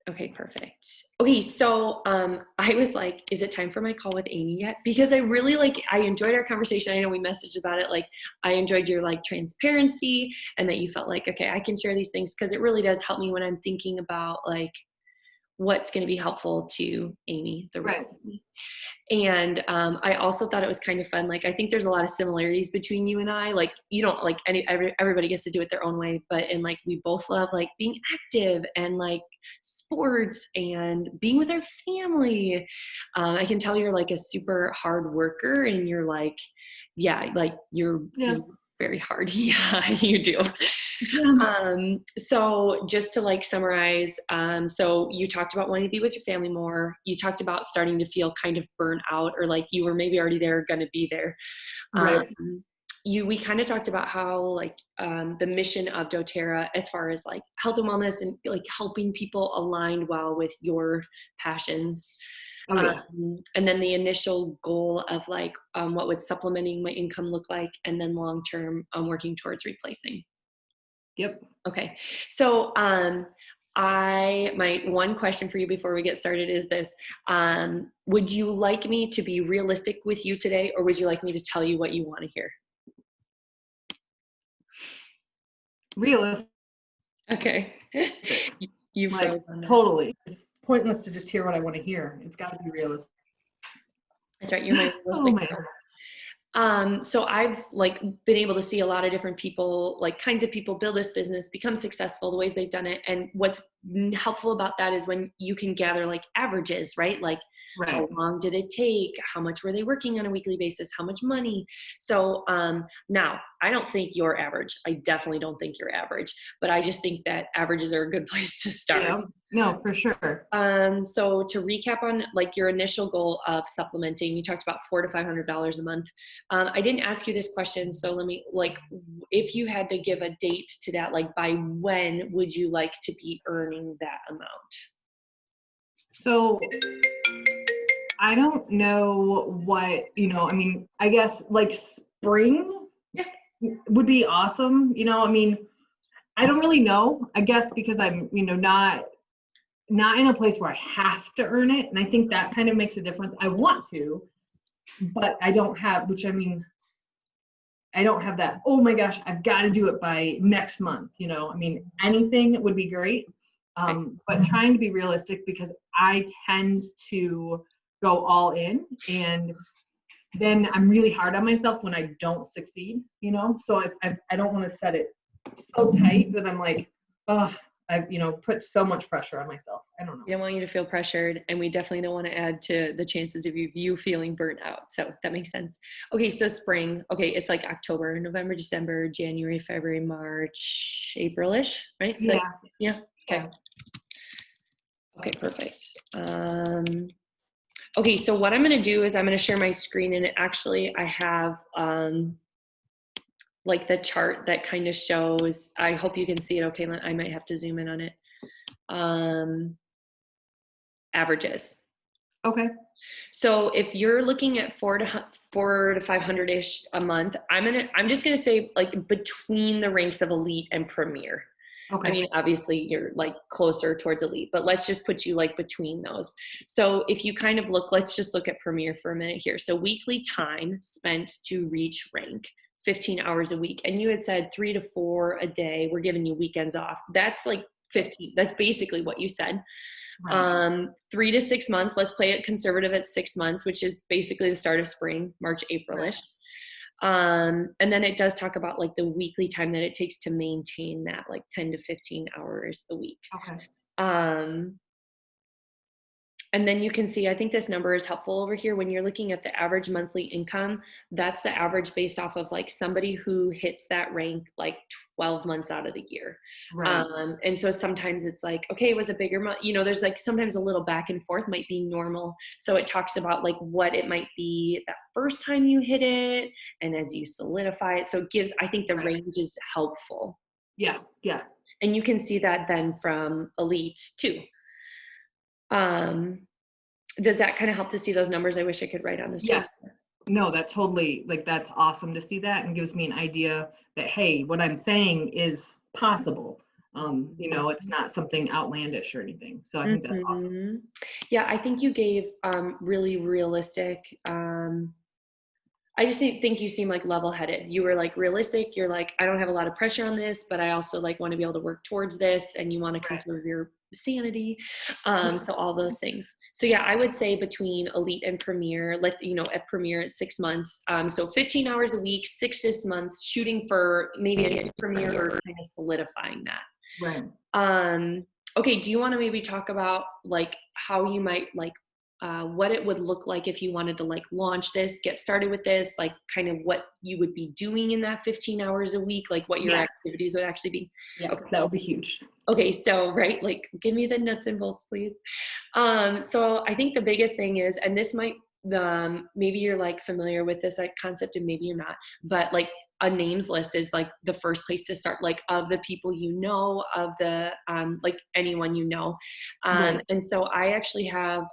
Okay, perfect. Okay, so I was like, is it time for my call with Amy yet? Because I enjoyed our conversation. I know we messaged about it. Like, I enjoyed your like transparency and that you felt like, okay, I can share these things because it really does help me when I'm thinking about like what's going to be helpful to Amy, the real Right. Amy. And I also thought it was kind of fun. Like, I think there's a lot of similarities between you and I. Like, you don't like everybody gets to do it their own way, but and like we both love like being active and like sports and being with our family. I can tell you're like a super hard worker, and you're like, yeah, like Yeah. you're very hard. Yeah, you do. Yeah. So just to like summarize, so you talked about wanting to be with your family more. You talked about starting to feel kind of burnt out, or like you were maybe already there, going to be there. Right. We kind of talked about how like the mission of doTERRA as far as like health and wellness and like helping people align well with your passions. Oh yeah. And then the initial goal of like what would supplementing my income look like, and then long term working towards replacing. Yep. Okay. So, my one question for you before we get started is this. Would you like me to be realistic with you today, or would you like me to tell you what you want to hear? Realistic. Okay. You Like froze on that. totally. It's pointless to just hear what I want to hear. It's got to be realistic. That's right. You're my Oh realistic man. girl. So I've like been able to see a lot of different people, like kinds of people build this business, become successful the ways they've done it. And what's helpful about that is when you can gather like averages, right? Like how Right. long did it take? How much were they working on a weekly basis? How much money? So now I don't think you're average. I definitely don't think you're average, but I just think that averages are a good place to start. Yeah. No, for sure. So to recap on like your initial goal of supplementing, you talked about $400 to $500 a month. I didn't ask you this question, so let me like, if you had to give a date to that, like by when would you like to be earning that amount? So I don't know what, I mean, I guess like spring Yeah. would be awesome. I mean, I don't really know, I guess because I'm, not in a place where I have to earn it. And I think that kind of makes a difference. I want to, but I don't have, which I mean, I don't have that, oh my gosh, I've got to do it by next month. I mean, anything would be great. But trying to be realistic because I tend to go all in, and then I'm really hard on myself when I don't succeed, so I don't want to set it so tight that I'm like, oh, I've, put so much pressure on myself. I don't know. We don't want you to feel pressured, and we definitely don't want to add to the chances of you feeling burnt out. So that makes sense. Okay, so spring. Okay, it's like October, November, December, January, February, March, April-ish, right? So Yeah. yeah. Okay. Yeah. Okay, perfect. Okay, so what I'm going to do is I'm going to share my screen, and actually I have like the chart that kind of shows. I hope you can see it. Okay, I might have to zoom in on it. Averages. Okay. So if you're looking at four to 500 ish a month, I'm just gonna say like between the ranks of elite and premier. Okay. I mean, obviously you're like closer towards elite, but let's just put you like between those. So if you kind of let's just look at premier for a minute here. So weekly time spent to reach rank, 15 hours a week. And you had said 3 to 4 a day. We're giving you weekends off. That's like 15. That's basically what you said. Right. 3 to 6 months. Let's play it conservative at 6 months, which is basically the start of spring, March, April-ish. And then it does talk about like the weekly time that it takes to maintain that like 10 to 15 hours a week. Okay. And then you can see, I think this number is helpful over here. When you're looking at the average monthly income, that's the average based off of like somebody who hits that rank like 12 months out of the year. Right. And so sometimes it's like, okay, it was a bigger month, there's like sometimes a little back and forth might be normal. So it talks about like what it might be that first time you hit it and as you solidify it. So it gives, I think the range is helpful. Yeah. Yeah. And you can see that then from elite too. Does that kind of help to see those numbers? I wish I could write on the screen. Yeah. No, that totally, like, that's awesome to see that, and gives me an idea that, hey, what I'm saying is possible. You know, it's not something outlandish or anything. So I think that's awesome. Mhm. Yeah, I think you gave really realistic. I just think you seem like level-headed. You were like realistic. You're like, I don't have a lot of pressure on this, but I also like want to be able to work towards this, and you want to Right. conserve your sanity. So all those things. So yeah, I would say between elite and premier, let you know, at premier at 6 months. So 15 hours a week, 6 months, shooting for maybe a premier or kind of solidifying that. Right. Um, okay, do you want to maybe talk about like how you might like what it would look like if you wanted to like launch this, get started with this, like kind of what you would be doing in that 15 hours a week, like what your Yeah. activities would actually be? Yeah. Okay. That would be huge. Okay, so right, like give me the nuts and bolts, please. So I think the biggest thing is, and this might maybe you're like familiar with this like concept and maybe you're not, but like a names list is like the first place to start, like of the people you know, of the like anyone you know. Right. And so I actually have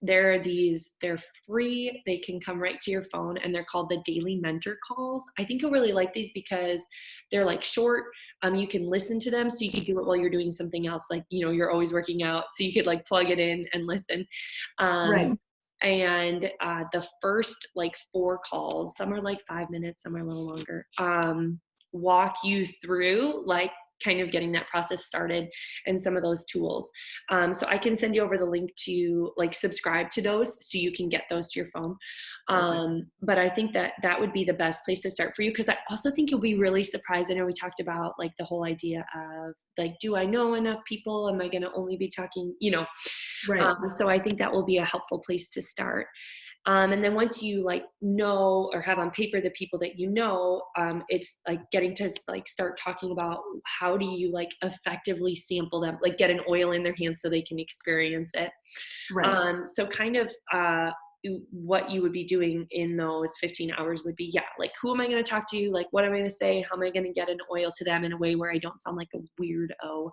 there are these, they're free, they can come right to your phone, and they're called the daily mentor calls. I think you'll really like these because they're like short. You can listen to them, so you can do it while you're doing something else, like you know you're always working out, so you could like plug it in and listen. Right. And the first like 4 calls, some are like 5 minutes, some are a little longer, walk you through like kind of getting that process started and some of those tools. So I can send you over the link to like subscribe to those so you can get those to your phone. Perfect. But I think that that would be the best place to start for you, because I also think you'll be really surprised. I know we talked about like the whole idea of like, do I know enough people? Am I going to only be talking, you know? Right. So I think that will be a helpful place to start. And then once you like know or have on paper the people that you know, it's like getting to like start talking about how do you like effectively sample them, like get an oil in their hands so they can experience it. Right. So kind of what you would be doing in those 15 hours would be, yeah, like who am I going to talk to? Like what am I going to say? How am I going to get an oil to them in a way where I don't sound like a weirdo?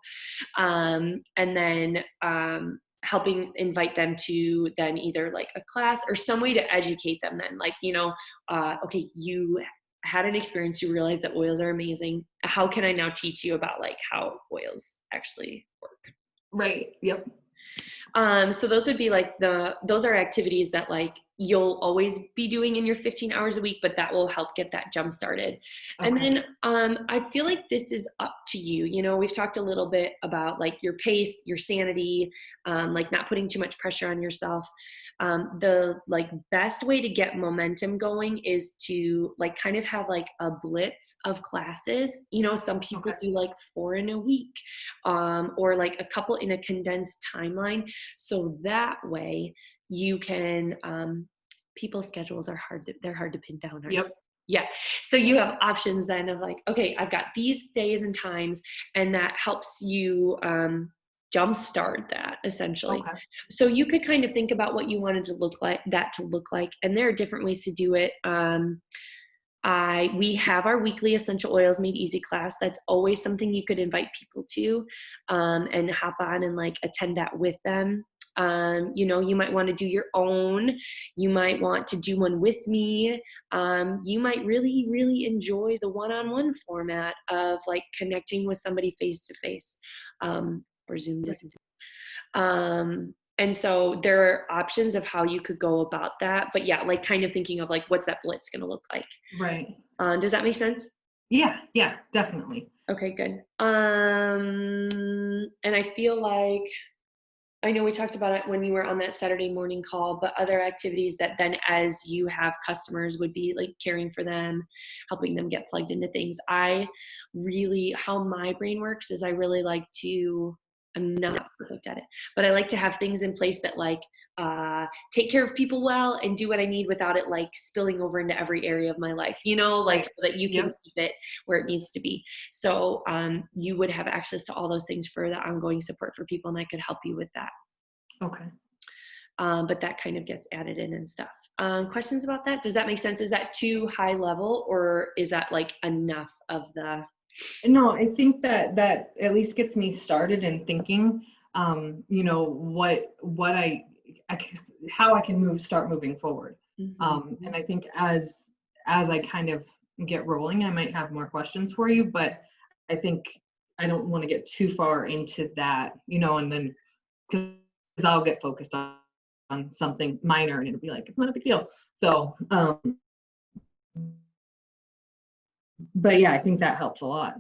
And then helping invite them to then either like a class or some way to educate them then, like, you know, okay, you had an experience, you realize that oils are amazing. How can I now teach you about like how oils actually work? Right. Yep. So those would be like those are activities that like you'll always be doing in your 15 hours a week, but that will help get that jump started. And Okay. then I feel like this is up to you. You know, we've talked a little bit about like your pace, your sanity, like not putting too much pressure on yourself. The like best way to get momentum going is to like kind of have like a blitz of classes. You know, some people Okay. do like 4 in a week, or like a couple in a condensed timeline. So that way you can, people's schedules are they're hard to pin down. Yep. Yeah. So you have options then of like, okay, I've got these days and times, and that helps you jumpstart that essentially. Okay. So you could kind of think about what you wanted to look like, that to look like, and there are different ways to do it. We have our weekly essential oils made easy class. That's always something you could invite people to, and hop on and like attend that with them. You know, you might want to do your own. You might want to do one with me. You might really, really enjoy the one-on-one format of like connecting with somebody face to face, or Zoom to Right. Zoom. And so there are options of how you could go about that. But yeah, like kind of thinking of like, what's that blitz going to look like? Right. Does that make sense? Yeah. Yeah. Definitely. Okay, good. And I feel like, I know we talked about it when you were on that Saturday morning call, but other activities that then as you have customers would be like caring for them, helping them get plugged into things. How my brain works is I really like to, I'm not perfect at it, but I like to have things in place that like take care of people well and do what I need without it like spilling over into every area of my life, you know, like Right. so that you can Yep. keep it where it needs to be. So you would have access to all those things for the ongoing support for people, and I could help you with that. Okay. But that kind of gets added in and stuff. Questions about that? Does that make sense? Is that too high level, or is that like enough of the? No, I think that that at least gets me started in thinking, you know, how I can start moving forward. And Mhm. I think as I kind of get rolling, I might have more questions for you, but I think I don't want to get too far into that, and then because I'll get focused on something minor and it'll be like, it's not a big deal. So, but yeah, I think that helps a lot.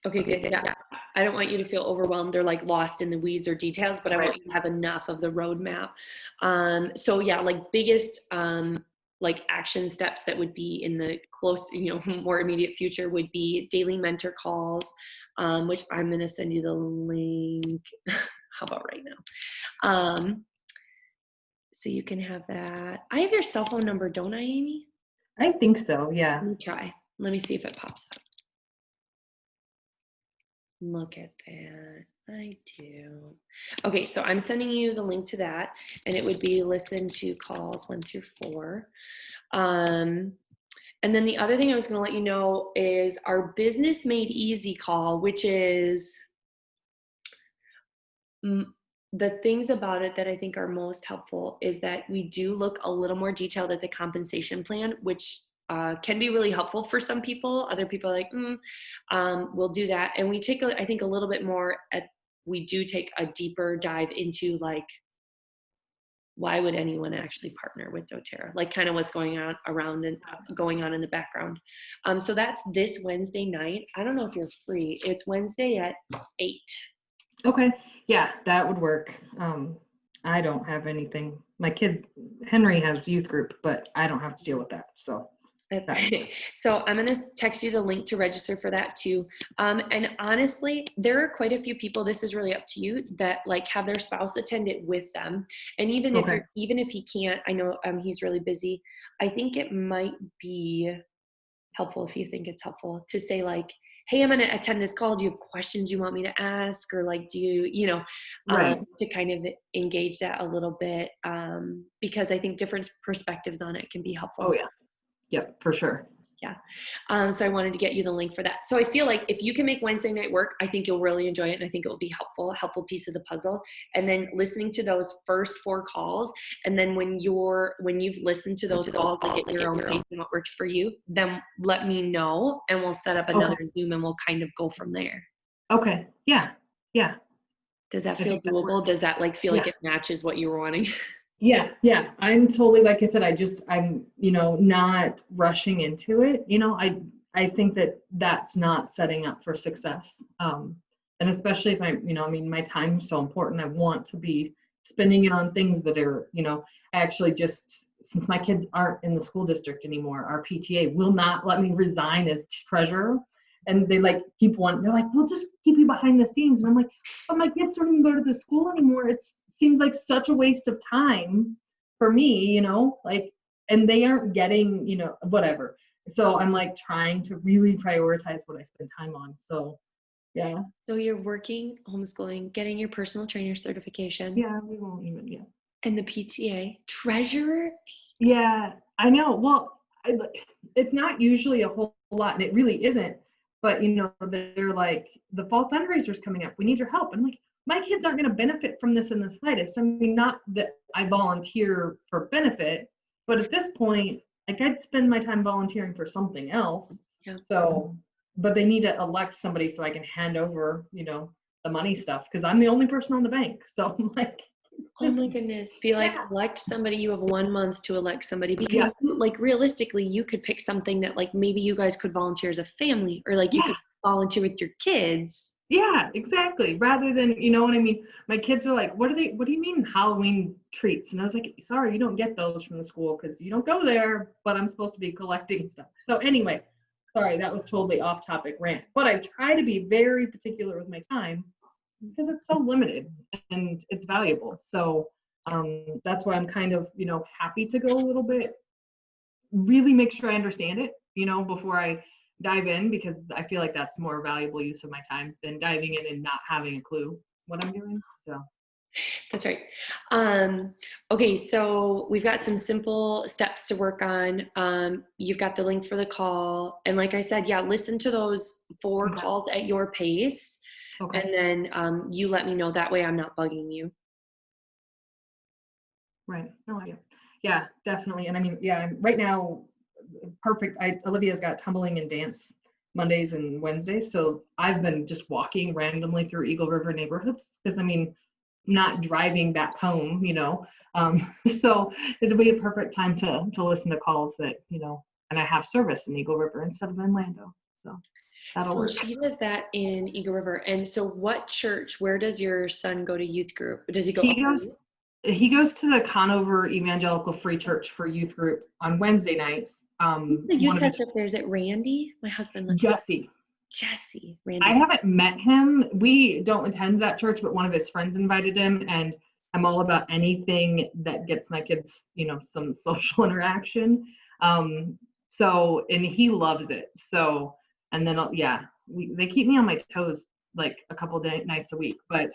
Okay, good. Yeah. I don't want you to feel overwhelmed or like lost in the weeds or details, but I Right. want you to have enough of the roadmap. So yeah, like biggest like action steps that would be in the close, more immediate future would be daily mentor calls, which I'm gonna send you the link. How about right now? So you can have that. I have your cell phone number, don't I, Amy? I think so, yeah. Let me try. Let me see if it pops up. Look at that. I do. Okay, so I'm sending you the link to that, and it would be listen to calls 1 through 4. And then the other thing I was going to let you know is our Business Made Easy call, which is the things about it that I think are most helpful is that we do look a little more detailed at the compensation plan, which can be really helpful for some people. Other people are like, we'll do that. And we take, I think, a little bit more we do take a deeper dive into like, why would anyone actually partner with doTERRA? Like kind of what's going on around and going on in the background. So that's this Wednesday night. I don't know if you're free. It's Wednesday at 8. Okay. Yeah, that would work. I don't have anything. My kid, Henry, has youth group, but I don't have to deal with that. So, so I'm going to text you the link to register for that too. And honestly, there are quite a few people, this is really up to you, that like have their spouse attend it with them. And even if he can't, I know he's really busy. I think it might be helpful, if you think it's helpful, to say like, hey, I'm going to attend this call. Do you have questions you want me to ask? Or like, do you, right. to kind of engage that a little bit, because I think different perspectives on it can be helpful. Oh, yeah. Yep, for sure. Yeah. So I wanted to get you the link for that. So I feel like if you can make Wednesday night work, I think you'll really enjoy it. And I think it will be a helpful piece of the puzzle. And then listening to those first 4 calls. And then when you've listened to those calls and get your own pace and what works for you, then let me know and we'll set up another Zoom and we'll kind of go from there. Okay. Yeah. Yeah. Does that feel doable? Does that like feel like it matches what you were wanting? Yeah. I'm totally, like I said, I'm, not rushing into it. I think that that's not setting up for success. And especially if my time's so important. I want to be spending it on things that are, actually just, since my kids aren't in the school district anymore, our PTA will not let me resign as treasurer. And they like they're like, we'll just keep you behind the scenes. And I'm like, but my kids don't even go to the school anymore. It seems like such a waste of time for me, and they aren't getting, whatever. So I'm like trying to really prioritize what I spend time on. So yeah. So you're working, homeschooling, getting your personal trainer certification. Yeah, we won't even, yeah. And the PTA treasurer. Yeah, I know. Well, it's not usually a whole lot, and it really isn't. But they're like, the fall fundraiser's coming up. We need your help. I'm like, my kids aren't going to benefit from this in the slightest. I mean, not that I volunteer for benefit, but at this point, like I'd spend my time volunteering for something else. Yeah. So, but they need to elect somebody so I can hand over, the money stuff because I'm the only person on the bank. So I'm like, oh my goodness. Be like, elect somebody. You have 1 month to elect somebody because like realistically, you could pick something that like maybe you guys could volunteer as a family or like you could volunteer with your kids. Yeah, exactly. Rather than, you know what I mean? My kids are like, what do you mean Halloween treats? And I was like, sorry, you don't get those from the school because you don't go there, but I'm supposed to be collecting stuff. So anyway, sorry, that was totally off topic rant, but I try to be very particular with my time because it's so limited and it's valuable. So that's why I'm kind of, happy to go a little bit, really make sure I understand it, before I dive in, because I feel like that's more valuable use of my time than diving in and not having a clue what I'm doing. So that's right. Okay, so we've got some simple steps to work on. You've got the link for the call. And like I said, listen to those 4 calls at your pace. Okay. And then you let me know. That way I'm not bugging you. Right. No idea. Yeah, definitely. And I mean, right now, perfect. Olivia's got tumbling and dance Mondays and Wednesdays. So I've been just walking randomly through Eagle River neighborhoods because I mean, not driving back home, so it'll be a perfect time to listen to calls that, and I have service in Eagle River instead of in Lando. So that'll So work. she does that in Eagle River. And so what church, where does your son go to youth group? Does he go He up? goes he goes to the Conover Evangelical Free Church for youth group on Wednesday nights. The One youth of his pastor up there, is it Randy? My husband, Jesse. Jesse, I Randy's. haven't met him. We don't attend that church, but one of his friends invited him, and I'm all about anything that gets my kids, some social interaction. And he loves it. So, and then yeah, they keep me on my toes like a couple nights a week, but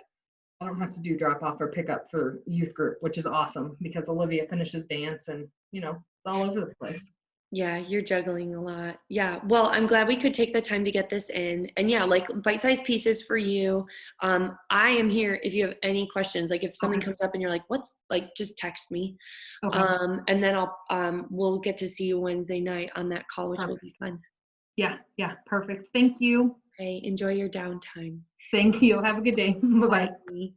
I don't have to do drop off or pick up for youth group, which is awesome because Olivia finishes dance and it's all over the place. Yeah, you're juggling a lot. Yeah. Well, I'm glad we could take the time to get this in. And yeah, like bite-sized pieces for you. I am here if you have any questions. Like if something Okay. comes up and you're like, what's like, just text me. Okay. And then we'll get to see you Wednesday night on that call, which will be fun. Yeah. Perfect. Thank you. Okay. Enjoy your downtime. Thank you. Have a good day. Bye-bye. Bye.